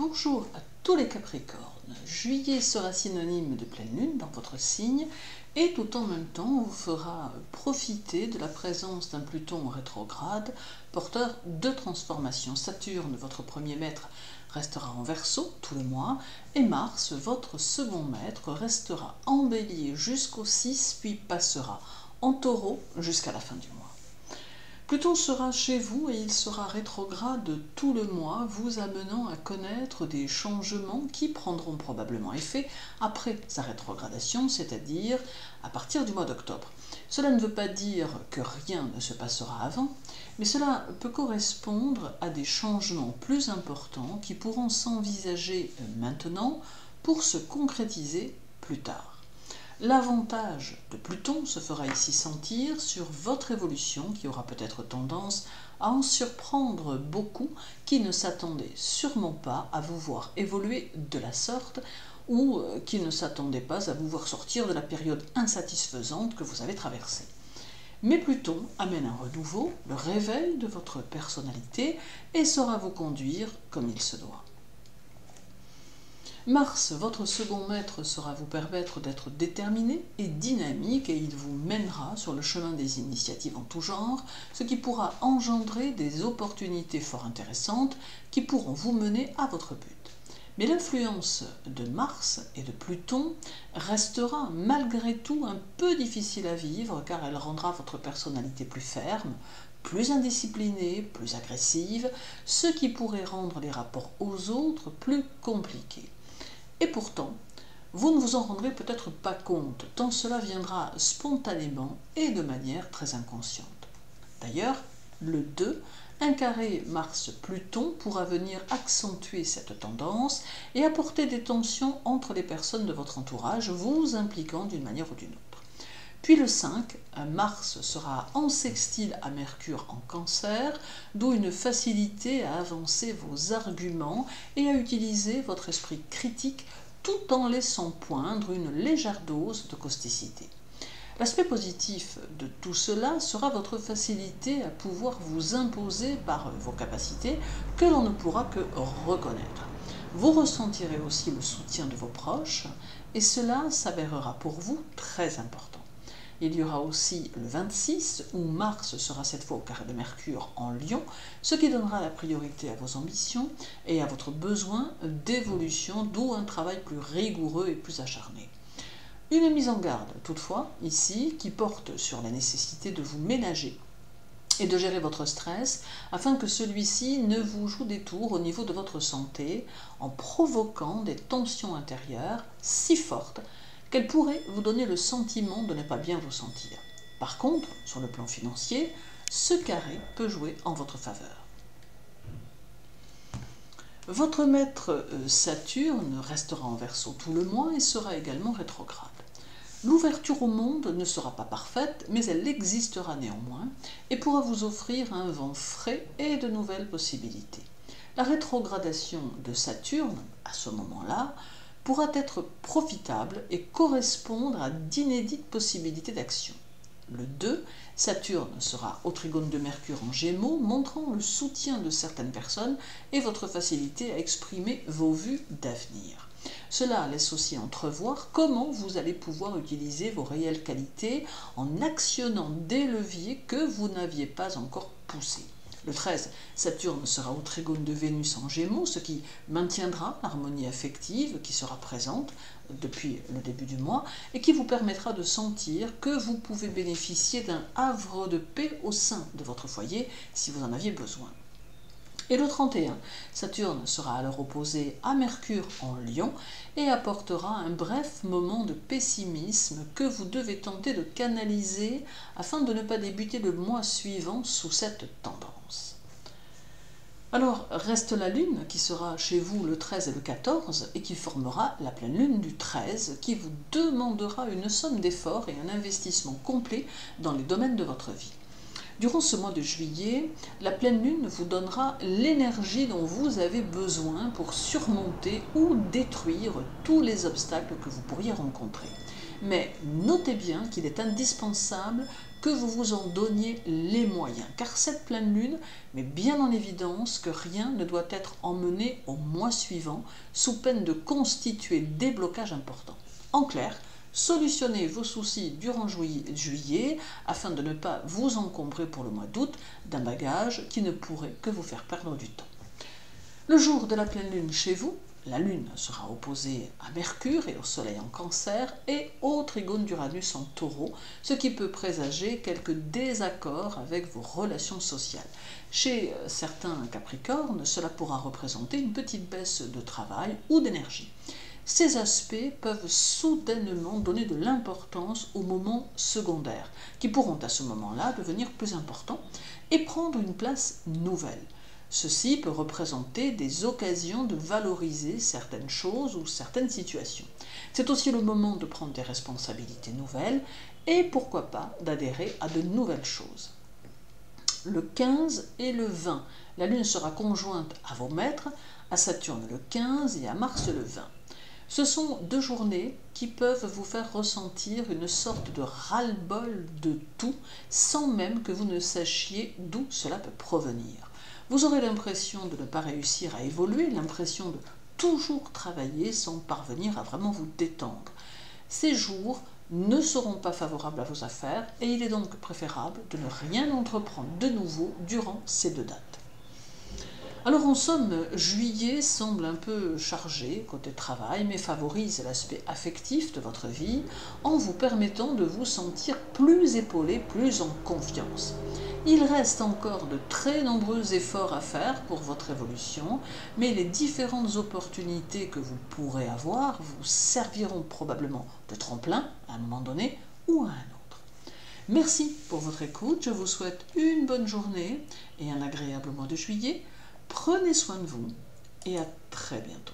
Bonjour à tous les Capricornes. Juillet sera synonyme de pleine lune dans votre signe et tout en même temps vous fera profiter de la présence d'un Pluton rétrograde, porteur de transformation. Saturne, votre premier maître, restera en Verseau tout le mois et Mars, votre second maître, restera en Bélier jusqu'au 6 puis passera en Taureau jusqu'à la fin du mois. Pluton sera chez vous et il sera rétrograde tout le mois, vous amenant à connaître des changements qui prendront probablement effet après sa rétrogradation, c'est-à-dire à partir du mois d'octobre. Cela ne veut pas dire que rien ne se passera avant, mais cela peut correspondre à des changements plus importants qui pourront s'envisager maintenant pour se concrétiser plus tard. L'avantage de Pluton se fera ici sentir sur votre évolution qui aura peut-être tendance à en surprendre beaucoup qui ne s'attendaient sûrement pas à vous voir évoluer de la sorte ou qui ne s'attendaient pas à vous voir sortir de la période insatisfaisante que vous avez traversée. Mais Pluton amène un renouveau, le réveil de votre personnalité et saura vous conduire comme il se doit. Mars, votre second maître, saura vous permettre d'être déterminé et dynamique et il vous mènera sur le chemin des initiatives en tout genre, ce qui pourra engendrer des opportunités fort intéressantes qui pourront vous mener à votre but. Mais l'influence de Mars et de Pluton restera malgré tout un peu difficile à vivre car elle rendra votre personnalité plus ferme, plus indisciplinée, plus agressive, ce qui pourrait rendre les rapports aux autres plus compliqués. Et pourtant, vous ne vous en rendrez peut-être pas compte, tant cela viendra spontanément et de manière très inconsciente. D'ailleurs, le 2, un carré Mars-Pluton pourra venir accentuer cette tendance et apporter des tensions entre les personnes de votre entourage, vous impliquant d'une manière ou d'une autre. Puis le 5, Mars sera en sextile à Mercure en Cancer, d'où une facilité à avancer vos arguments et à utiliser votre esprit critique tout en laissant poindre une légère dose de causticité. L'aspect positif de tout cela sera votre facilité à pouvoir vous imposer par vos capacités que l'on ne pourra que reconnaître. Vous ressentirez aussi le soutien de vos proches et cela s'avérera pour vous très important. Il y aura aussi le 26 où Mars sera cette fois au carré de Mercure en Lion, ce qui donnera la priorité à vos ambitions et à votre besoin d'évolution, d'où un travail plus rigoureux et plus acharné. Une mise en garde toutefois, ici, qui porte sur la nécessité de vous ménager et de gérer votre stress afin que celui-ci ne vous joue des tours au niveau de votre santé en provoquant des tensions intérieures si fortes qu'elle pourrait vous donner le sentiment de ne pas bien vous sentir. Par contre, sur le plan financier, ce carré peut jouer en votre faveur. Votre maître Saturne restera en Verseau tout le mois et sera également rétrograde. L'ouverture au monde ne sera pas parfaite, mais elle existera néanmoins et pourra vous offrir un vent frais et de nouvelles possibilités. La rétrogradation de Saturne, à ce moment-là, pourra être profitable et correspondre à d'inédites possibilités d'action. Le 2, Saturne sera au trigone de Mercure en Gémeaux, montrant le soutien de certaines personnes et votre facilité à exprimer vos vues d'avenir. Cela laisse aussi entrevoir comment vous allez pouvoir utiliser vos réelles qualités en actionnant des leviers que vous n'aviez pas encore poussés. Le 13, Saturne sera au trigone de Vénus en Gémeaux, ce qui maintiendra l'harmonie affective qui sera présente depuis le début du mois et qui vous permettra de sentir que vous pouvez bénéficier d'un havre de paix au sein de votre foyer si vous en aviez besoin. Et le 31, Saturne sera alors opposé à Mercure en Lion et apportera un bref moment de pessimisme que vous devez tenter de canaliser afin de ne pas débuter le mois suivant sous cette tendance. Alors reste la Lune qui sera chez vous le 13 et le 14 et qui formera la pleine Lune du 13 qui vous demandera une somme d'efforts et un investissement complet dans les domaines de votre vie. Durant ce mois de juillet, la pleine lune vous donnera l'énergie dont vous avez besoin pour surmonter ou détruire tous les obstacles que vous pourriez rencontrer. Mais notez bien qu'il est indispensable que vous vous en donniez les moyens, car cette pleine lune met bien en évidence que rien ne doit être emmené au mois suivant, sous peine de constituer des blocages importants. En clair, solutionnez vos soucis durant juillet afin de ne pas vous encombrer pour le mois d'août d'un bagage qui ne pourrait que vous faire perdre du temps. Le jour de la pleine lune chez vous, la lune sera opposée à Mercure et au soleil en Cancer et au trigone d'Uranus en Taureau, ce qui peut présager quelques désaccords avec vos relations sociales. Chez certains Capricornes, cela pourra représenter une petite baisse de travail ou d'énergie. Ces aspects peuvent soudainement donner de l'importance aux moments secondaires, qui pourront à ce moment-là devenir plus importants et prendre une place nouvelle. Ceci peut représenter des occasions de valoriser certaines choses ou certaines situations. C'est aussi le moment de prendre des responsabilités nouvelles et pourquoi pas d'adhérer à de nouvelles choses. Le 15 et le 20, la Lune sera conjointe à vos maîtres, à Saturne le 15 et à Mars le 20. Ce sont deux journées qui peuvent vous faire ressentir une sorte de ras-le-bol de tout, sans même que vous ne sachiez d'où cela peut provenir. Vous aurez l'impression de ne pas réussir à évoluer, l'impression de toujours travailler sans parvenir à vraiment vous détendre. Ces jours ne seront pas favorables à vos affaires et il est donc préférable de ne rien entreprendre de nouveau durant ces deux dates. Alors en somme, juillet semble un peu chargé côté travail, mais favorise l'aspect affectif de votre vie en vous permettant de vous sentir plus épaulé, plus en confiance. Il reste encore de très nombreux efforts à faire pour votre évolution, mais les différentes opportunités que vous pourrez avoir vous serviront probablement de tremplin à un moment donné ou à un autre. Merci pour votre écoute, je vous souhaite une bonne journée et un agréable mois de juillet. Prenez soin de vous et à très bientôt.